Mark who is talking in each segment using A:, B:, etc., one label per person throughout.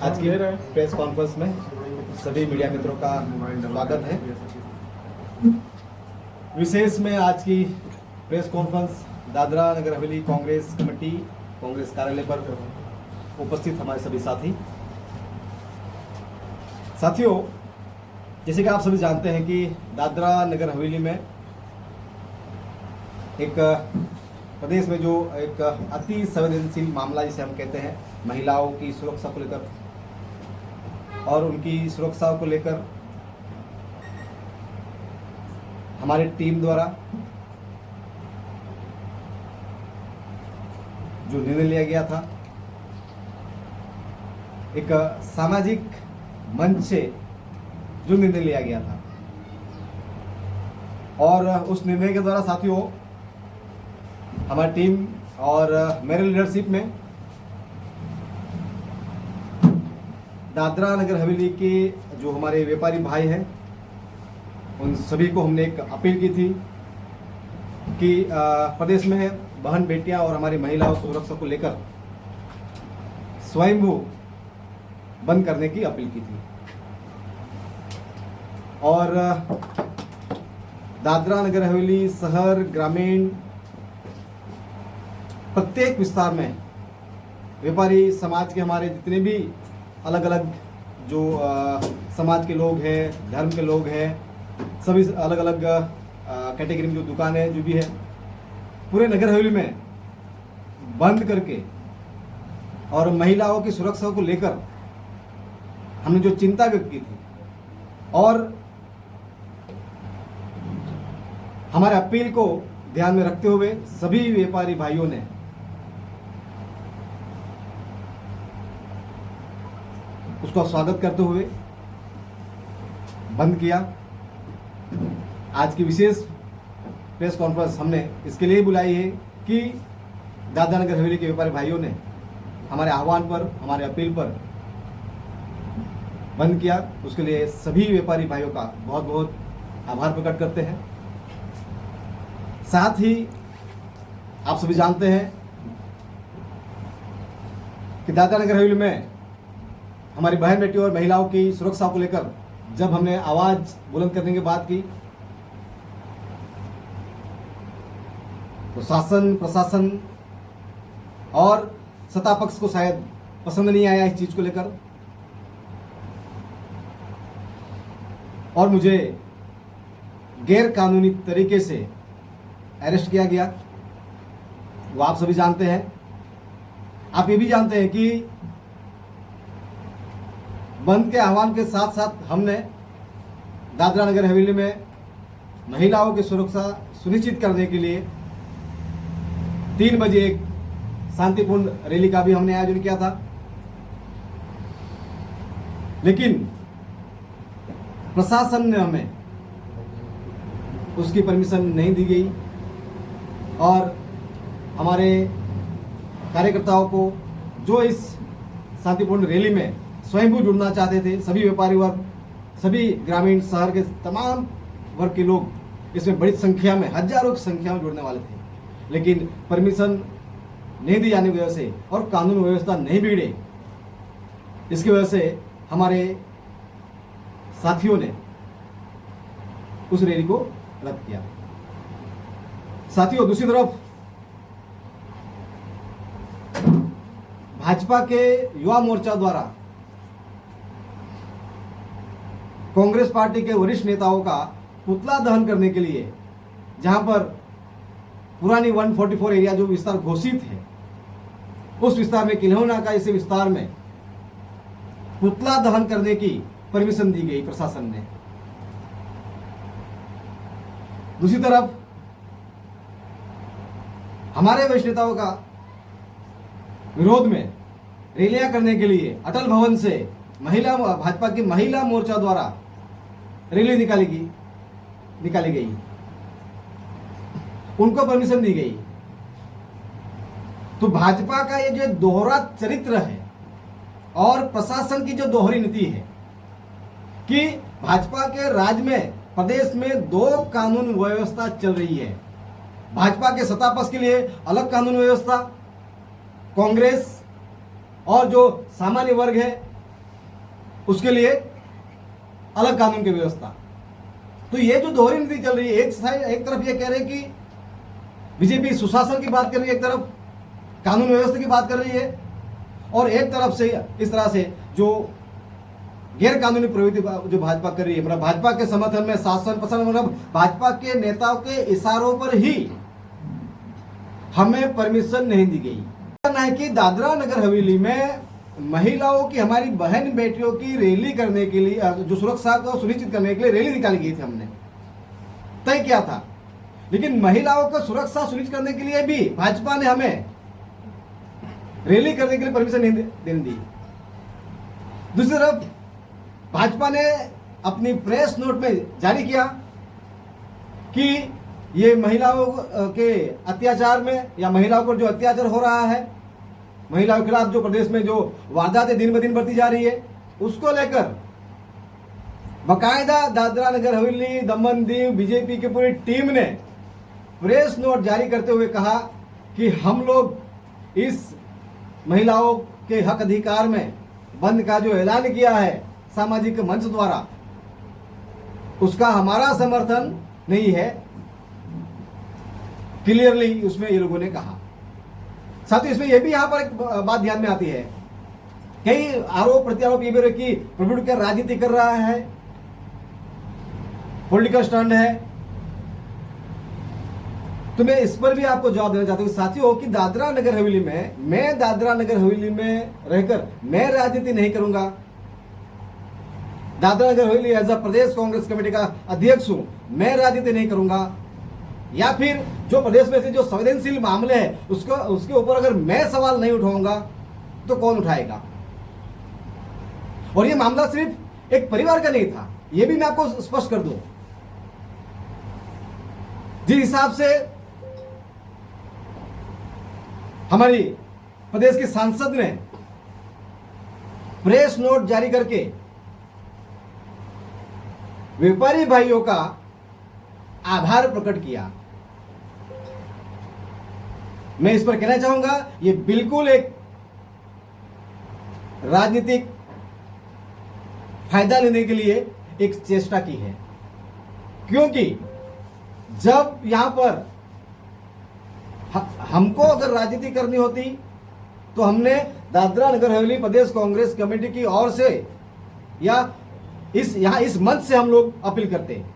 A: आज की press conference में सभी मीडिया मित्रों का स्वागत है। विशेष में आज की प्रेस कॉन्फ्रेंस दादरा नगर हवेली कांग्रेस कमेटी कांग्रेस कार्यालय पर उपस्थित हमारे सभी साथियों, जैसे कि आप सभी जानते हैं कि दादरा नगर हवेली में एक प्रदेश में जो एक अति संवेदनशील मामला जिसे हम कहते हैं महिलाओं की सुरक्षा को लेकर और उनकी सुरक्षा को लेकर हमारी टीम द्वारा जो निर्णय लिया गया था, एक सामाजिक मंच से जो निर्णय लिया गया था, और उस निर्णय के द्वारा साथियों हमारी टीम और मेरे लीडरशिप में दादरा नगर हवेली के जो हमारे व्यापारी भाई हैं उन सभी को हमने एक अपील की थी कि प्रदेश में बहन बेटियां और हमारी महिलाओं की सुरक्षा को लेकर स्वयंभू बंद करने की अपील की थी। और दादरा नगर हवेली शहर ग्रामीण प्रत्येक विस्तार में व्यापारी समाज के हमारे जितने भी अलग अलग जो समाज के लोग हैं, धर्म के लोग हैं, सभी अलग अलग कैटेगरी में जो दुकानें जो भी है पूरे नगर हवेली में बंद करके और महिलाओं की सुरक्षा को लेकर हमने जो चिंता व्यक्त की थी और हमारे अपील को ध्यान में रखते हुए सभी व्यापारी भाइयों ने उसका स्वागत करते हुए बंद किया। आज की विशेष प्रेस कॉन्फ्रेंस हमने इसके लिए बुलाई है कि दादरा नगर हवेली के व्यापारी भाइयों ने हमारे आह्वान पर, हमारे अपील पर बंद किया। उसके लिए सभी व्यापारी भाइयों का बहुत बहुत आभार प्रकट करते हैं। साथ ही आप सभी जानते हैं कि दादरा नगर हवेली में हमारी बहन बेटी और महिलाओं की सुरक्षा को लेकर जब हमने आवाज बुलंद करने की बात की तो शासन, प्रशासन और सत्ता पक्ष को शायद पसंद नहीं आया इस चीज को लेकर और मुझे गैर कानूनी तरीके से अरेस्ट किया गया। वो आप सभी जानते हैं। आप ये भी जानते हैं कि बंद के आह्वान के साथ साथ हमने दादरा नगर हवेली में महिलाओं की सुरक्षा सुनिश्चित करने के लिए 3 बजे एक शांतिपूर्ण रैली का भी हमने आयोजन किया था, लेकिन प्रशासन ने हमें उसकी परमिशन नहीं दी गई और हमारे कार्यकर्ताओं को जो इस शांतिपूर्ण रैली में स्वयंभू जुड़ना चाहते थे, सभी व्यापारी वर्ग, सभी ग्रामीण शहर के तमाम वर्ग के लोग इसमें बड़ी संख्या में, हजारों की संख्या में जुड़ने वाले थे, लेकिन परमिशन नहीं दी जाने की वजह से और कानून व्यवस्था नहीं बिगड़े, इसकी वजह से हमारे साथियों ने उस रैली को रद्द किया। साथियों, दूसरी तरफ भाजपा के युवा मोर्चा द्वारा कांग्रेस पार्टी के वरिष्ठ नेताओं का पुतला दहन करने के लिए, जहां पर पुरानी 144 एरिया जो विस्तार घोषित है, उस विस्तार में किल्हौना का इस विस्तार में पुतला दहन करने की परमिशन दी गई प्रशासन ने। दूसरी तरफ हमारे वरिष्ठ नेताओं का विरोध में रैलियां करने के लिए अटल भवन से भाजपा की महिला मोर्चा द्वारा रैली निकाली गई, उनको परमिशन दी गई। तो भाजपा का ये जो दोहरा चरित्र है और प्रशासन की जो दोहरी नीति है कि भाजपा के राज्य में, प्रदेश में 2 कानून व्यवस्था चल रही है, भाजपा के सत्तापक्ष के लिए अलग कानून व्यवस्था, कांग्रेस और जो सामान्य वर्ग है उसके लिए अलग कानून की व्यवस्था। तो ये जो दोहरी नीति चल रही है, एक तरफ ये कह रहे हैं कि बीजेपी सुशासन की बात कर रही है, एक तरफ कानून व्यवस्था की बात कर रही है, और एक तरफ से इस तरह से जो गैर कानूनी प्रवृत्ति जो भाजपा कर रही है, मतलब भाजपा के समर्थन में शासन पसंद, मतलब भाजपा के नेताओं के इशारों पर ही हमें परमिशन नहीं दी गई। है कि दादरा नगर हवेली में महिलाओं की, हमारी बहन बेटियों की रैली करने के लिए, जो सुरक्षा को सुनिश्चित करने के लिए रैली निकाली गई थी, हमने तय किया था, लेकिन महिलाओं को सुरक्षा सुनिश्चित करने के लिए भी भाजपा ने हमें रैली करने के लिए परमिशन नहीं देने दी। दूसरी तरफ भाजपा ने अपनी प्रेस नोट में जारी किया कि ये महिलाओं के अत्याचार में, या महिलाओं पर जो अत्याचार हो रहा है, महिलाओं के खिलाफ जो प्रदेश में जो वारदातें दिन ब दिन बढ़ती जा रही है, उसको लेकर बाकायदा दादरा नगर हवेली, दमन दीव बीजेपी की पूरी टीम ने प्रेस नोट जारी करते हुए कहा कि हम लोग इस महिलाओं के हक अधिकार में बंद का जो ऐलान किया है सामाजिक मंच द्वारा, उसका हमारा समर्थन नहीं है, क्लियरली उसमें ये लोगों ने कहा। साथ ही इसमें यह भी यहां पर एक बात ध्यान में आती है, कई आरोप प्रत्यारोप ये भी रहे कि प्रभु क्या राजनीति कर रहा है, पॉलिटिकल स्टंट है। तो मैं इस पर भी आपको जवाब देना चाहता हूं साथियों कि दादरा नगर हवेली में, मैं दादरा नगर हवेली में रहकर मैं राजनीति नहीं करूंगा। Dadra Nagar Haveli as a Pradesh Congress committee का अध्यक्ष हूं, मैं राजनीति नहीं करूंगा, या फिर जो प्रदेश में से जो संवेदनशील मामले हैं उसके ऊपर अगर मैं सवाल नहीं उठाऊंगा तो कौन उठाएगा। और ये मामला सिर्फ एक परिवार का नहीं था, ये भी मैं आपको स्पष्ट कर दूं। जिस हिसाब से हमारी प्रदेश के सांसद ने प्रेस नोट जारी करके व्यापारी भाइयों का आभार प्रकट किया, मैं इस पर कहना चाहूंगा ये बिल्कुल एक राजनीतिक फायदा लेने के लिए एक चेष्टा की है। क्योंकि जब यहां पर हमको अगर राजनीति करनी होती तो हमने दादरा नगर हवेली प्रदेश कांग्रेस कमेटी की ओर से या इस मंच से हम लोग अपील करते हैं।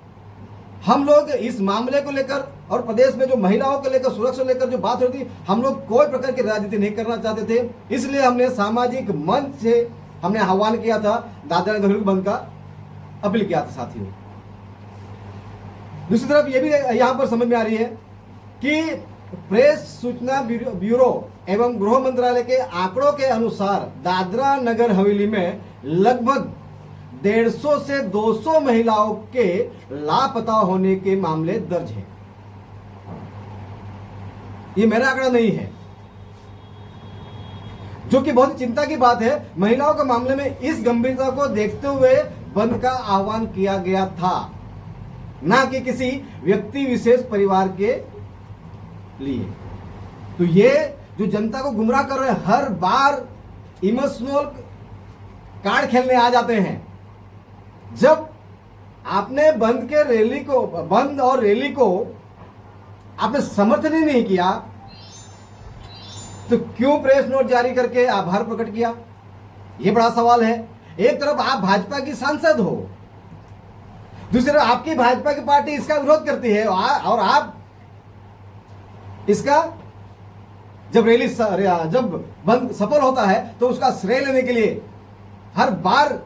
A: हम लोग इस मामले को लेकर और प्रदेश में जो महिलाओं को लेकर, सुरक्षा लेकर जो बात होती, हम लोग कोई प्रकार की राजनीति नहीं करना चाहते थे। इसलिए हमने सामाजिक मंच से हमने आह्वान किया था, दादरा नगर हवेली बंद का अपील किया था साथियों। दूसरी तरफ ये भी यहां पर समझ में आ रही है कि प्रेस सूचना ब्यूरो एवं गृह मंत्रालय के आंकड़ों के अनुसार दादरा नगर हवेली में लगभग 150 से 200 महिलाओं के लापता होने के मामले दर्ज हैं। ये मेरा आंकड़ा नहीं है, जो कि बहुत चिंता की बात है। महिलाओं के मामले में इस गंभीरता को देखते हुए बंद का आह्वान किया गया था, ना कि किसी व्यक्ति विशेष परिवार के लिए। तो ये जो जनता को गुमराह कर रहे हैं, हर बार इमोशनल कार्ड खेलने आ जाते हैं। जब आपने बंद और रैली को आपने समर्थन ही नहीं किया तो क्यों प्रेस नोट जारी करके आभार प्रकट किया? यह बड़ा सवाल है। एक तरफ आप भाजपा की सांसद हो, दूसरी तरफ आपकी भाजपा की पार्टी इसका विरोध करती है, और आप इसका जब बंद सफल होता है तो उसका श्रेय लेने के लिए, हर बार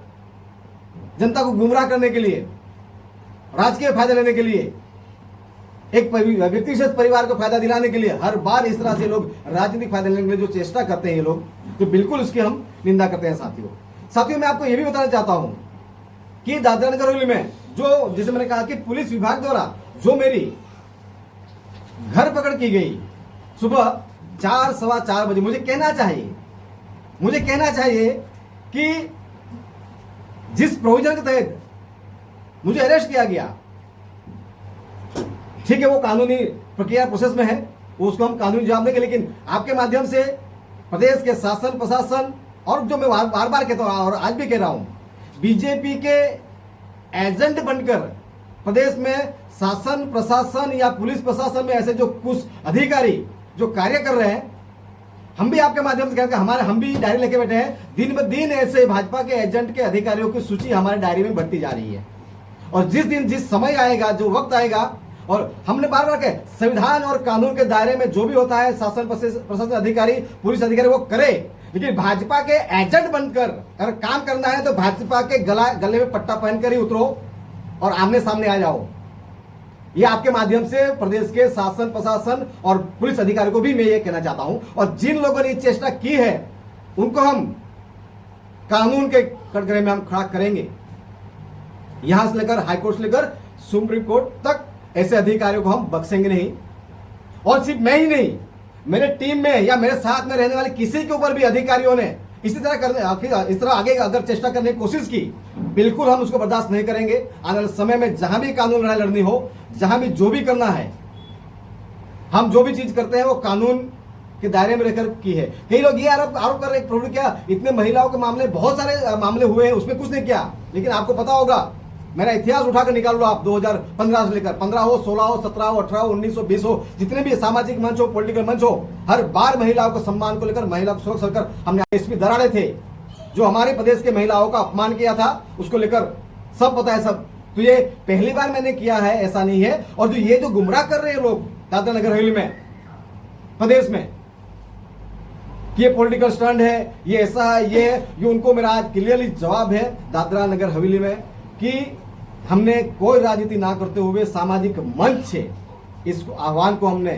A: जनता को गुमराह करने के लिए, राजकीय फायदा लेने के लिए, एक व्यक्ति विशेष परिवार को फायदा दिलाने के लिए हर बार इस तरह से लोग राजनीतिक फायदा लेने के लिए जो चेष्टा करते हैं ये लोग, तो बिल्कुल उसकी हम निंदा करते हैं साथियों। मैं आपको यह भी बताना चाहता हूं कि दादरा नगर हवेली में जो, जैसे मैंने कहा कि पुलिस विभाग द्वारा जो मेरी घर पकड़ की गई सुबह 4, सवा 4 बजे, मुझे कहना चाहिए कि जिस प्रोविजन के तहत मुझे अरेस्ट किया गया, ठीक है वो कानूनी प्रक्रिया प्रोसेस में है, वो उसको हम कानूनी जवाब देंगे। लेकिन आपके माध्यम से प्रदेश के शासन प्रशासन, और जो मैं बार बार कहता हूँ और आज भी कह रहा हूँ, बीजेपी के एजेंट बनकर प्रदेश में शासन प्रशासन या पुलिस प्रशासन में ऐसे जो कुछ अधिकारी जो कार्य कर रहे हैं, हम भी आपके माध्यम से कहते हैं, हम भी डायरी लेके बैठे हैं। दिन ब दिन ऐसे भाजपा के एजेंट के अधिकारियों की सूची हमारे डायरी में बढ़ती जा रही है। और जिस दिन जिस समय आएगा, जो वक्त आएगा, और हमने बार बार कहा संविधान और कानून के दायरे में जो भी होता है शासन प्रशासन अधिकारी पुलिस अधिकारी वो करे, लेकिन भाजपा के एजेंट बनकर अगर काम करना है तो भाजपा के गले में पट्टा पहनकर ही उतरो और आमने सामने आ जाओ। ये आपके माध्यम से प्रदेश के शासन प्रशासन और पुलिस अधिकारी को भी मैं ये कहना चाहता हूं। और जिन लोगों ने चेष्टा की है उनको हम कानून के कटघरे में हम खड़ा करेंगे। यहां से लेकर हाईकोर्ट से लेकर सुप्रीम कोर्ट तक ऐसे अधिकारियों को हम बख्शेंगे नहीं। और सिर्फ मैं ही नहीं, मेरे टीम में या मेरे साथ में रहने वाले किसी के ऊपर भी अधिकारियों ने इस तरह आगे अगर चेष्टा करने की कोशिश की, बिल्कुल हम उसको बर्दाश्त नहीं करेंगे। आने वाले समय में जहां भी कानून लड़ाई लड़नी हो, जहां भी जो भी करना है, हम जो भी चीज करते हैं वो कानून के दायरे में रहकर की है। कई लोग ये आरोप कर रहे हैं प्रभु क्या इतने महिलाओं के मामले, बहुत सारे मामले हुए हैं, उसमें कुछ नहीं किया। लेकिन आपको पता होगा, मेरा इतिहास उठाकर निकाल लो आप, 2015 से लेकर 15 हो, 16 हो, 17 हो, 18 हो, 19 हो, 20 हो, जितने भी सामाजिक मंच हो, पॉलिटिकल मंच हो, हर बार महिलाओं को सम्मान को लेकर, महिला को सुरक्षा लेकर हमने एसपी दराड़े थे। जो हमारे प्रदेश के महिलाओं का अपमान किया था उसको लेकर सब पता है सब। तो ये पहली बार मैंने किया है, ऐसा नहीं है। और जो ये जो गुमराह कर रहे हैं लोग दादरा नगर हवेली में, प्रदेश में, कि ये पॉलिटिकल स्टंट है, ये ऐसा है, ये उनको मेरा आज क्लियरली जवाब है दादरा नगर हवेली में कि हमने कोई राजनीति ना करते हुए सामाजिक मंच से इस आह्वान को हमने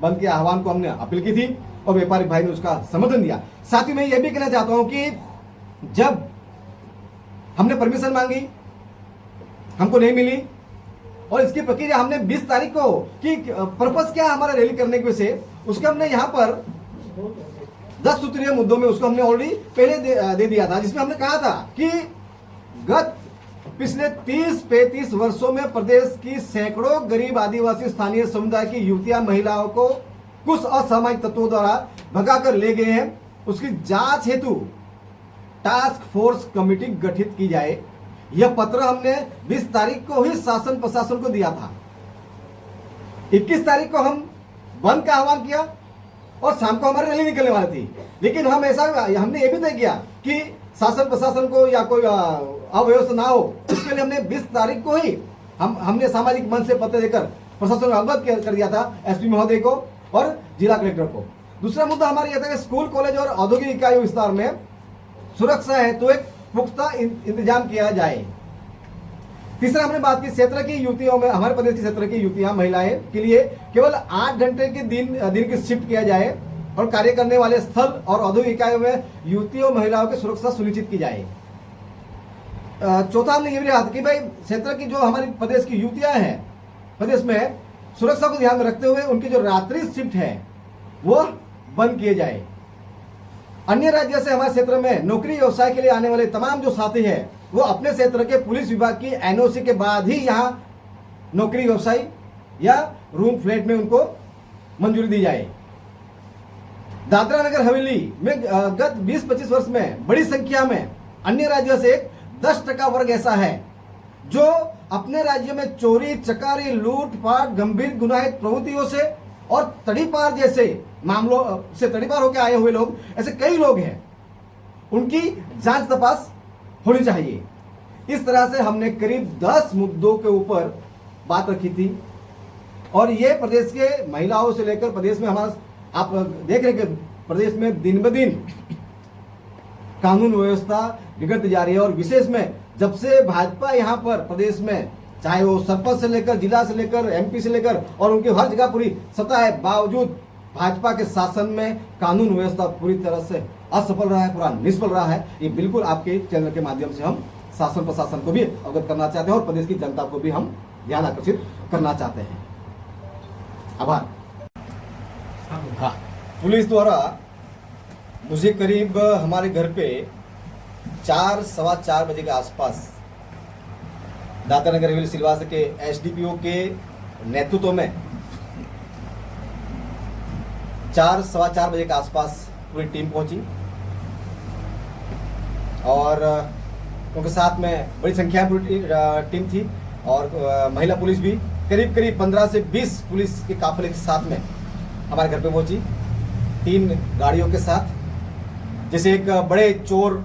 A: बंद किया, आह्वान को हमने अपील की थी और व्यापारी भाई ने उसका समर्थन दिया। साथ ही मैं यह भी कहना चाहता हूं कि जब हमने परमिशन मांगी, हमको नहीं मिली, और इसकी प्रक्रिया हमने 20 तारीख को कि पर्पस क्या है हमारा रैली करने की वजह से, उसके हमने यहां पर 10 सूत्रीय मुद्दों में उसको हमने ऑलरेडी पहले दे दिया था, जिसमें हमने कहा था कि गत पिछले 30-35 वर्षों में प्रदेश की सैकड़ों गरीब आदिवासी स्थानीय समुदाय की युवतियां महिलाओं को कुछ असामाजिक तत्वों द्वारा भगाकर ले गए हैं। उसकी जांच हेतु टास्क फोर्स कमेटी गठित की जाए। यह पत्र हमने 20 तारीख को ही शासन प्रशासन को दिया था। 21 तारीख को हम बंद का आह्वान किया और शाम को हमारी रैली निकलने वाली थी। लेकिन हम हमने ये भी तय किया कि शासन प्रशासन को या कोई अव्यवस्था ना हो, इसके लिए हमने 20 तारीख को ही हमने सामाजिक मंच से पत्र देकर प्रशासन को अवगत कर दिया था, एसपी महोदय को और जिला कलेक्टर को। दूसरा मुद्दा हमारा यह था कि स्कूल कॉलेज और औद्योगिक इकाई विस्तार में सुरक्षा है तो एक पुख्ता इंतजाम किया जाए। तीसरा हमने बात की क्षेत्र की युवतियों में, हमारे प्रदेश के क्षेत्र की युवतियां महिलाएं के लिए केवल 8 घंटे के दिन की शिफ्ट किया जाए और कार्य करने वाले स्थल और औद्योगिक इकाइयों में युवतियों महिलाओं की सुरक्षा सुनिश्चित की जाए। चौथा हमने ये भी कहा कि भाई क्षेत्र की जो हमारी प्रदेश की युवतियां हैं, प्रदेश में सुरक्षा को ध्यान में रखते हुए उनकी जो रात्रि शिफ्ट है वो बंद किए जाए। अन्य राज्य से हमारे क्षेत्र में नौकरी व्यवसाय के लिए आने वाले तमाम जो साथी है वो अपने क्षेत्र के पुलिस विभाग की एनओसी के बाद ही यहाँ नौकरी व्यवसाय या रूम फ्लैट में उनको मंजूरी दी जाए। दादरा नगर हवेली में गत 20-25 वर्ष में बड़ी संख्या में अन्य राज्यों से 10% वर्ग ऐसा है जो अपने राज्य में चोरी चकारी लूटपाट गंभीर गुनाहित प्रवृत्तियों से और तड़ीपार जैसे मामलों से तड़ीपार होकर आए हुए लोग, ऐसे कई लोग हैं, उनकी जांच तपास होनी चाहिए। इस तरह से हमने करीब 10 मुद्दों के ऊपर बात रखी थी और ये प्रदेश के महिलाओं से लेकर प्रदेश में हमारा, आप देख रहे हैं कि प्रदेश में दिन ब दिन कानून व्यवस्था बिगड़ती जा रही है। और विशेष में जब से भाजपा यहाँ पर प्रदेश में, चाहे वो सरपंच से लेकर जिला से लेकर एमपी से लेकर और उनकी हर जगह पूरी सत्ता है, बावजूद भाजपा के शासन में कानून व्यवस्था पूरी तरह से असफल रहा है, पूरा निष्फल रहा है। ये बिल्कुल आपके चैनल के माध्यम से हम शासन प्रशासन को भी अवगत करना चाहते हैं और प्रदेश की जनता को भी हम ध्यान आकर्षित करना चाहते हैं। आभार। हाँ, पुलिस द्वारा मुझे करीब हमारे घर पे 4-4:15 बजे के आसपास दादरा नगर हवेली सिलवासा के एसडीपीओ के नेतृत्व में 4 सवा 4 बजे के आसपास पूरी टीम पहुंची और उनके साथ में बड़ी संख्या में पूरी टीम थी और महिला पुलिस भी करीब 15 से 20 पुलिस के काफिले के साथ में हमारे घर पे पहुंची 3 गाड़ियों के साथ। जैसे एक बड़े चोर,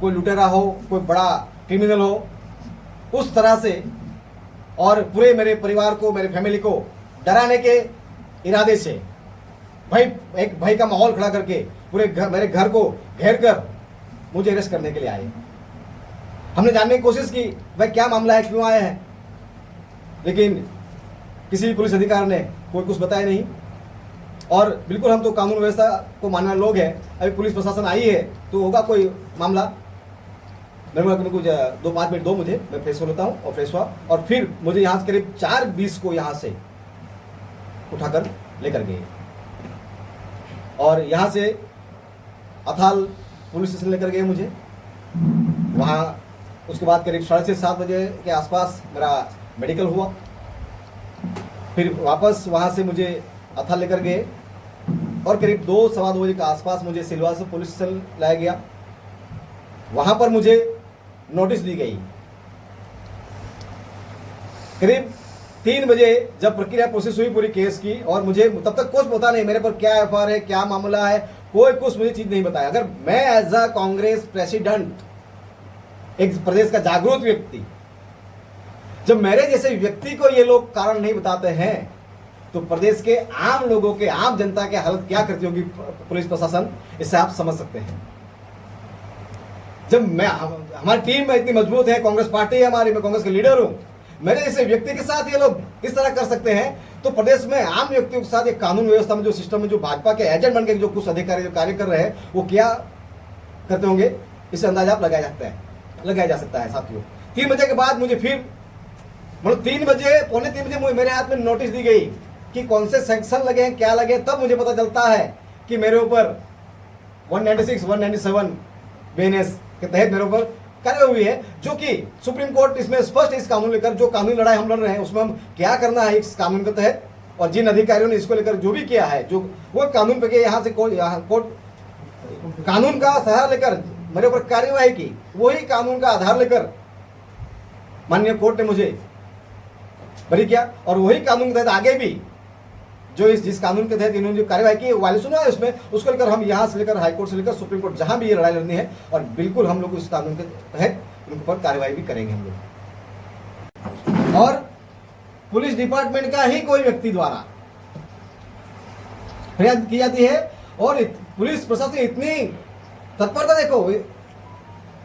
A: कोई लुटेरा हो, कोई बड़ा क्रिमिनल हो, उस तरह से, और पूरे मेरे परिवार को, मेरे फैमिली को डराने के इरादे से एक भय का माहौल खड़ा करके पूरे मेरे घर को घेर कर मुझे अरेस्ट करने के लिए आए। हमने जानने की कोशिश की भाई क्या मामला है, क्यों आए हैं, लेकिन किसी पुलिस अधिकारी ने कोई कुछ बताया नहीं। और बिल्कुल हम तो कानून व्यवस्था को मानने वाले लोग हैं, अभी पुलिस प्रशासन आई है तो होगा कोई मामला। मेरे कुछ 2-5 मिनट दो मुझे, मैं फ्रेश हो लेता हूँ। और फ्रेश हुआ और फिर मुझे यहाँ से करीब 4:20 को यहाँ से उठाकर लेकर गए और यहाँ से अथाल पुलिस स्टेशन लेकर गए मुझे। वहाँ उसके बाद करीब 6:30-7 बजे के आसपास मेरा मेडिकल हुआ। फिर वापस वहाँ से मुझे अथाल लेकर गए और करीब 2 सवा 2 बजे के आसपास मुझे सिलवासा से पुलिस स्टेशन लाया गया। वहाँ पर मुझे नोटिस दी गई। करीब 3 बजे जब प्रक्रिया प्रोसेस हुई पूरी केस की, और मुझे तब तक कुछ पता नहीं मेरे पर क्या एफआईआर है, क्या मामला है, कोई कुछ मुझे चीज नहीं बताया। अगर मैं एज अ कांग्रेस प्रेसिडेंट, एक प्रदेश का जागरूक व्यक्ति, जब मेरे जैसे व्यक्ति को ये लोग कारण नहीं बताते हैं तो प्रदेश के आम लोगों के, आम जनता के हालत क्या करती होगी पुलिस प्रशासन, इससे आप समझ सकते हैं। जब हमारी टीम में इतनी मजबूत है, कांग्रेस पार्टी है हमारी, मैं कांग्रेस के लीडर हूं, मेरे जैसे व्यक्ति के साथ ये लोग इस तरह कर सकते हैं, तो प्रदेश में आम व्यक्तियों के साथ एक कानून व्यवस्था में जो सिस्टम में जो भाजपा के एजेंट बन के जो कुछ अधिकारी जो कार्य कर रहे हैं वो क्या करते होंगे, इससे अंदाजा आप लगाया जा सकता है साथियों। 3 बजे के बाद मुझे फिर मतलब 3 बजे, पौने 3 बजे मेरे हाथ में नोटिस दी गई कि कौन से सेक्शन लगे हैं, क्या लगे। तब मुझे पता चलता है कि मेरे ऊपर 196, 197 BNS के तहत मेरे ऊपर कार्रवाई हुई है, जो कि सुप्रीम कोर्ट इसमें स्पष्ट इस कानून लेकर, जो कानूनी लड़ाई हम लड़ रहे हैं उसमें हम क्या करना है इस कानून के तहत, और जिन अधिकारियों ने इसको लेकर जो भी किया है, जो वो कानून पे यहाँ से कोर्ट कानून का सहारा लेकर मेरे ऊपर कार्यवाही की, वही कानून का आधार लेकर माननीय कोर्ट ने मुझे बरी किया। और वही कानून के तहत आगे भी जो जिस कानून के तहत इन्होंने जो कार्यवाही की, वायलेशन हुआ है उसमें, उसको लेकर हम यहाँ से लेकर हाईकोर्ट से लेकर सुप्रीम कोर्ट, जहां भी ये लड़ाई लड़नी है, और बिल्कुल हम लोग इस कानून के तहत उनके ऊपर कार्रवाई भी करेंगे हम लोग। और पुलिस डिपार्टमेंट का ही कोई व्यक्ति द्वारा फरियाद की जाती है, और पुलिस प्रशासन इतनी तत्परता देखो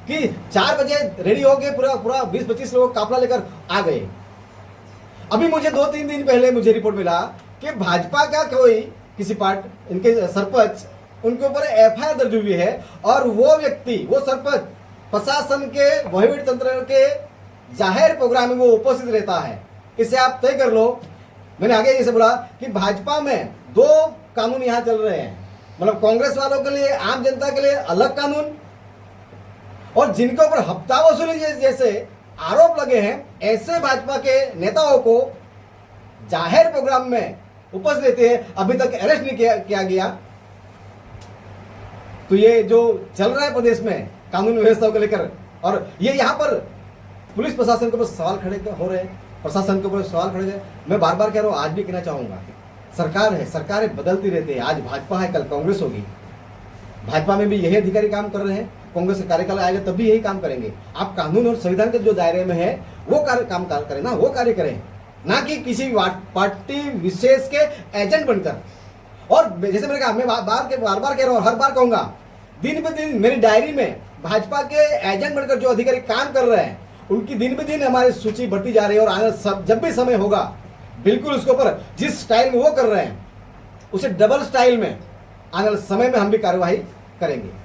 A: कि 4 बजे रेडी हो गए, पूरा 20-25 लोग काफिला लेकर आ गए। अभी मुझे 2-3 दिन पहले मुझे रिपोर्ट मिला कि भाजपा का कोई किसी इनके सरपंच, उनके ऊपर एफआईआर दर्ज हुई है, और वो व्यक्ति, वो सरपंच प्रशासन के वहीवटी तंत्र के जाहिर प्रोग्राम में वो उपस्थित रहता है। इसे आप तय कर लो। मैंने आगे जैसे बोला कि भाजपा में 2 कानून यहाँ चल रहे हैं, मतलब कांग्रेस वालों के लिए, आम जनता के लिए अलग कानून, और जिनके ऊपर हफ्ता वसूली जैसे आरोप लगे हैं, ऐसे भाजपा के नेताओं को जाहिर प्रोग्राम में उपस्थित रहते हैं, अभी तक अरेस्ट नहीं किया गया। तो ये जो चल रहा है प्रदेश में कानून व्यवस्था को लेकर, और ये यहाँ पर पुलिस प्रशासन के ऊपर सवाल खड़े हो रहे हैं, प्रशासन के ऊपर सवाल खड़े हैं। मैं बार बार कह रहा हूँ, आज भी कहना चाहूंगा, सरकार है, सरकारें बदलती रहती है। आज भाजपा है, कल कांग्रेस होगी। भाजपा में भी यही अधिकारी काम कर रहे हैं, कांग्रेस का कार्यकाल आएगा तब भी यही काम करेंगे। आप कानून और संविधान के जो दायरे में है वो काम करें ना, वो कार्य करें, ना कि किसी पार्टी विशेष के एजेंट बनकर। और जैसे मैंने कहा, मैं बार बार कह रहा हूँ, हर बार कहूंगा, दिन ब दिन मेरी डायरी में भाजपा के एजेंट बनकर जो अधिकारी काम कर रहे हैं, उनकी दिन ब दिन हमारी सूची बढ़ती जा रही है। और आगे जब भी समय होगा, बिल्कुल उसके ऊपर जिस स्टाइल में वो कर रहे हैं, उसे डबल स्टाइल में आने वाले समय में हम भी कार्यवाही करेंगे।